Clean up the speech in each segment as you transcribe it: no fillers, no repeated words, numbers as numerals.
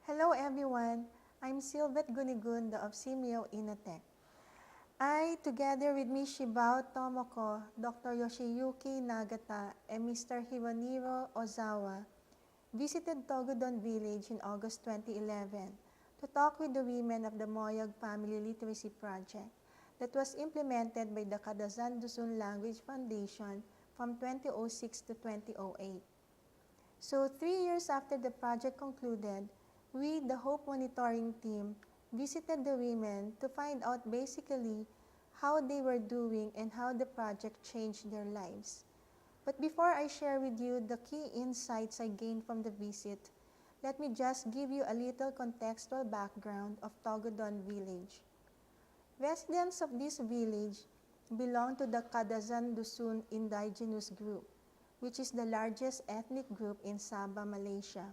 Hello everyone, I'm Sylvette Gunigunda of Simeo Inotech. I, together with Ms. Shibao Tomoko, Dr. Yoshiyuki Nagata, and Mr. Hironiro Ozawa, visited Togudon Village in August 2011 to talk with the women of the Moyog Family Literacy Project that was implemented by the Kadazan Dusun Language Foundation from 2006 to 2008. So 3 years after the project concluded, we, the Hope Monitoring Team, visited the women to find out basically how they were doing and how the project changed their lives. But before I share with you the key insights I gained from the visit, let me just give you a little contextual background of Togudon Village. Residents of this village belong to the Kadazan Dusun indigenous group, which is the largest ethnic group in Sabah, Malaysia.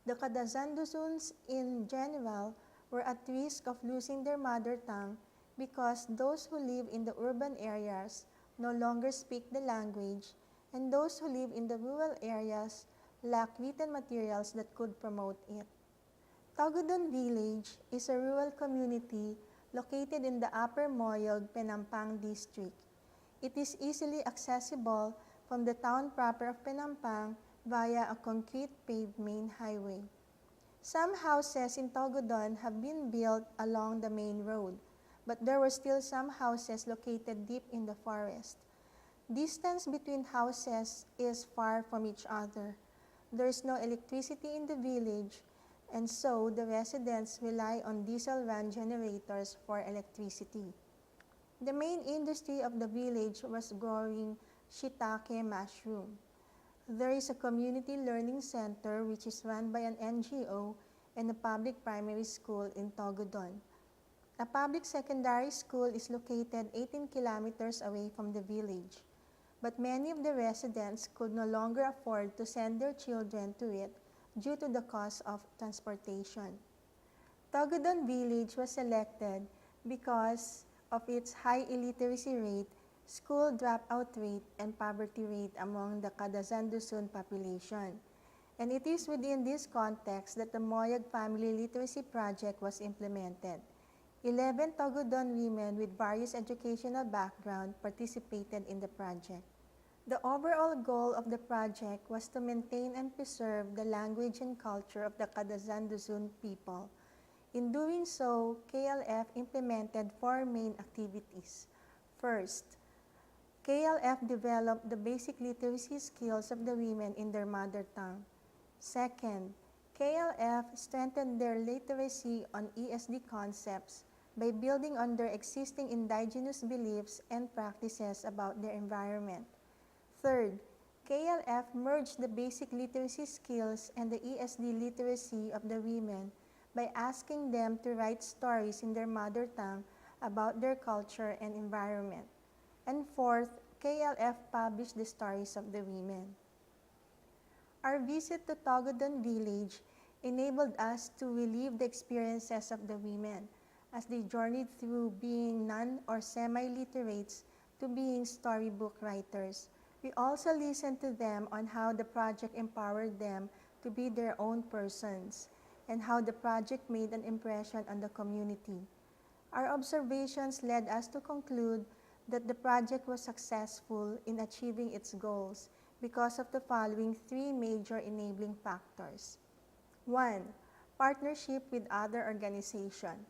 The Kadazan Dusuns in general were at risk of losing their mother tongue because those who live in the urban areas no longer speak the language, and those who live in the rural areas lack written materials that could promote it. Togudon Village is a rural community located in the Upper Moyog, Penampang District. It is easily accessible from the town proper of Penampang via a concrete paved main highway. Some houses in Togudon have been built along the main road, but there were still some houses located deep in the forest. Distance between houses is far from each other. There is no electricity in the village, and so the residents rely on diesel-run generators for electricity. The main industry of the village was growing shiitake mushroom. There is a community learning center which is run by an NGO and a public primary school in Togudon. A public secondary school is located 18 kilometers away from the village, but many of the residents could no longer afford to send their children to it due to the cost of transportation. Togudon Village was selected because of its high illiteracy rate, school dropout rate, and poverty rate among the Kadazan Dusun population. And it is within this context that the Moyog Family Literacy Project was implemented. 11 Togudon women with various educational backgrounds participated in the project. The overall goal of the project was to maintain and preserve the language and culture of the Kadazan Dusun people. In doing so, KLF implemented 4 main activities. First, KLF developed the basic literacy skills of the women in their mother tongue. Second, KLF strengthened their literacy on ESD concepts by building on their existing indigenous beliefs and practices about their environment. Third, KLF merged the basic literacy skills and the ESD literacy of the women by asking them to write stories in their mother tongue about their culture and environment. And fourth, KLF published the stories of the women. Our visit to Togudon Village enabled us to relive the experiences of the women as they journeyed through being non or semi-literates to being storybook writers. We also listened to them on how the project empowered them to be their own persons and how the project made an impression on the community. Our observations led us to conclude that the project was successful in achieving its goals because of the following 3 major enabling factors. 1. Partnership with other organizations.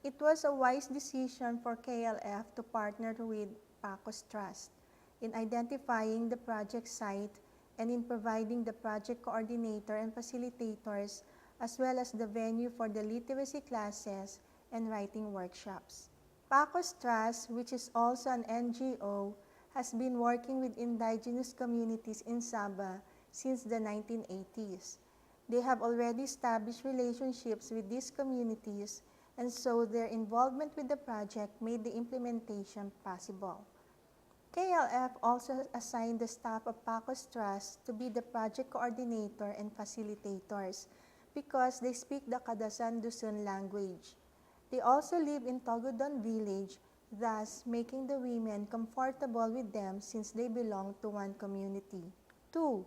It was a wise decision for KLF to partner with Pacos Trust in identifying the project site and in providing the project coordinator and facilitators as well as the venue for the literacy classes and writing workshops. Pacos Trust, which is also an NGO, has been working with indigenous communities in Sabah since the 1980s. They have already established relationships with these communities, and so their involvement with the project made the implementation possible. KLF also assigned the staff of Pacos Trust to be the project coordinator and facilitators because they speak the Kadazan Dusun language. They also live in Togudon Village, thus making the women comfortable with them since they belong to one community. 2.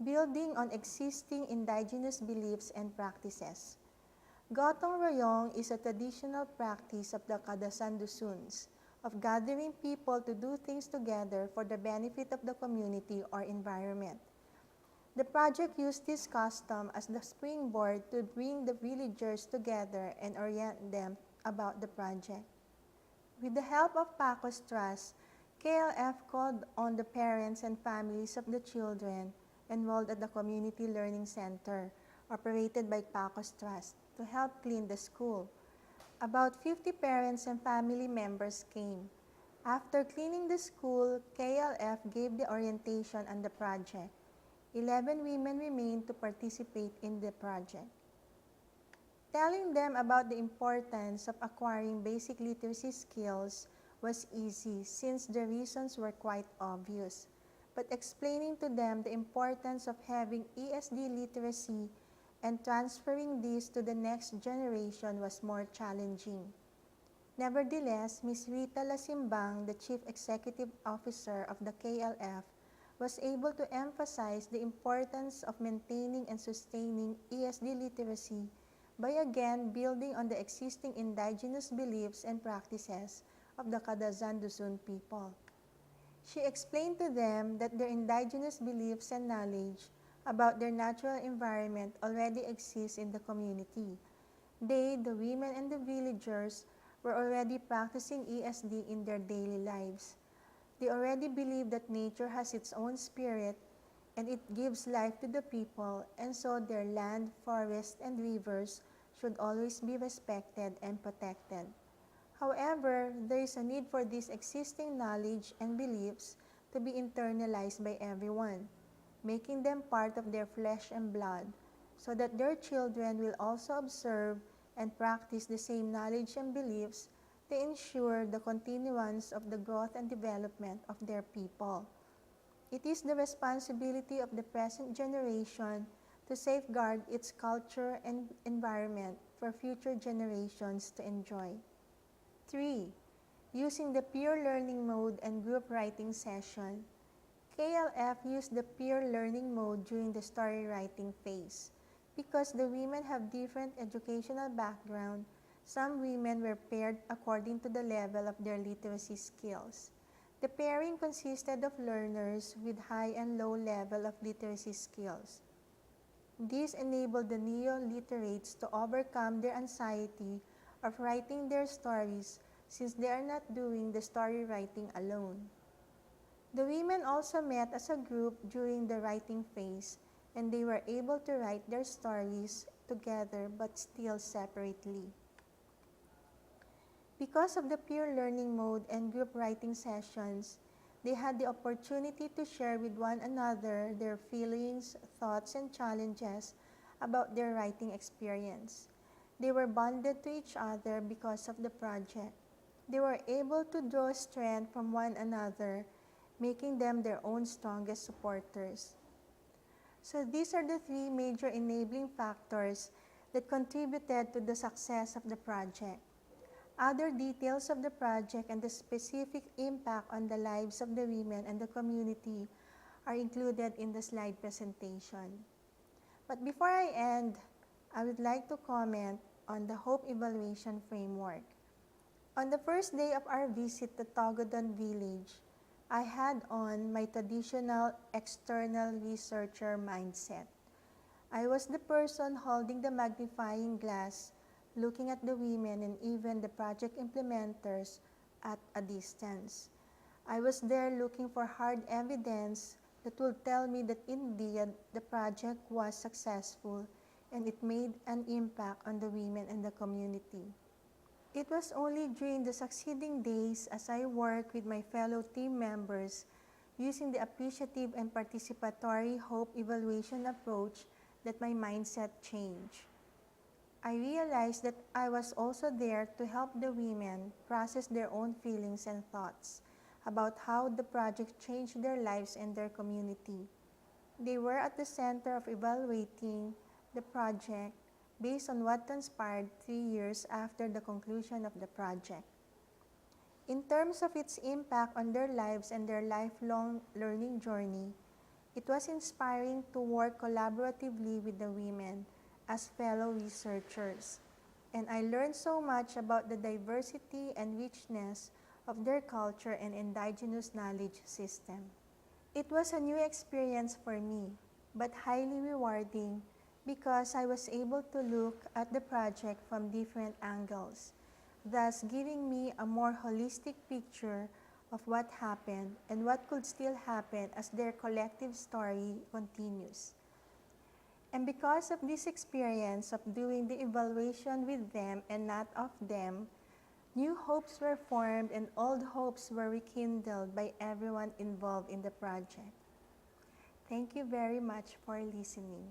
building on existing indigenous beliefs and practices. Gotong Royong is a traditional practice of the Kadasan Dusuns of gathering people to do things together for the benefit of the community or environment. The project used this custom as the springboard to bring the villagers together and orient them about the project. With the help of Pacos Trust, KLF called on the parents and families of the children enrolled at the Community Learning Center, operated by Pacos Trust, to help clean the school. About 50 parents and family members came. After cleaning the school, KLF gave the orientation on the project. 11 women remained to participate in the project. Telling them about the importance of acquiring basic literacy skills was easy since the reasons were quite obvious. But explaining to them the importance of having ESD literacy and transferring this to the next generation was more challenging. Nevertheless, Ms. Rita Lasimbang, the Chief Executive Officer of the KLF, was able to emphasize the importance of maintaining and sustaining ESD literacy by again building on the existing indigenous beliefs and practices of the Kadazan Dusun people. She explained to them that their indigenous beliefs and knowledge about their natural environment already exists in the community. They, the women and the villagers, were already practicing ESD in their daily lives. They already believe that nature has its own spirit and it gives life to the people, and so their land, forests, and rivers should always be respected and protected. However, there is a need for this existing knowledge and beliefs to be internalized by everyone, making them part of their flesh and blood, so that their children will also observe and practice the same knowledge and beliefs to ensure the continuance of the growth and development of their people. It is the responsibility of the present generation to safeguard its culture and environment for future generations to enjoy. 3. Using the peer learning mode and group writing session. KLF used the peer learning mode during the story writing phase. Because the women have different educational background, some women were paired according to the level of their literacy skills. The pairing consisted of learners with high and low level of literacy skills. This enabled the neo-literates to overcome their anxiety of writing their stories since they are not doing the story writing alone. The women also met as a group during the writing phase, and they were able to write their stories together but still separately. Because of the peer learning mode and group writing sessions, they had the opportunity to share with one another their feelings, thoughts, and challenges about their writing experience. They were bonded to each other because of the project. They were able to draw strength from one another, making them their own strongest supporters. So these are the 3 major enabling factors that contributed to the success of the project. Other details of the project and the specific impact on the lives of the women and the community are included in the slide presentation. But before I end, I would like to comment on the Hope Evaluation Framework. On the first day of our visit to Togodon Village, I had on my traditional external researcher mindset. I was the person holding the magnifying glass, looking at the women and even the project implementers at a distance. I was there looking for hard evidence that would tell me that indeed the project was successful and it made an impact on the women and the community. It was only during the succeeding days as I worked with my fellow team members using the appreciative and participatory hope evaluation approach that my mindset changed. I realized that I was also there to help the women process their own feelings and thoughts about how the project changed their lives and their community. They were at the center of evaluating the project based on what transpired 3 years after the conclusion of the project. In terms of its impact on their lives and their lifelong learning journey, It was inspiring to work collaboratively with the women as fellow researchers, and I learned so much about the diversity and richness of their culture and indigenous knowledge system. It was a new experience for me, but highly rewarding because I was able to look at the project from different angles, thus giving me a more holistic picture of what happened and what could still happen as their collective story continues. And because of this experience of doing the evaluation with them and not of them, new hopes were formed and old hopes were rekindled by everyone involved in the project. Thank you very much for listening.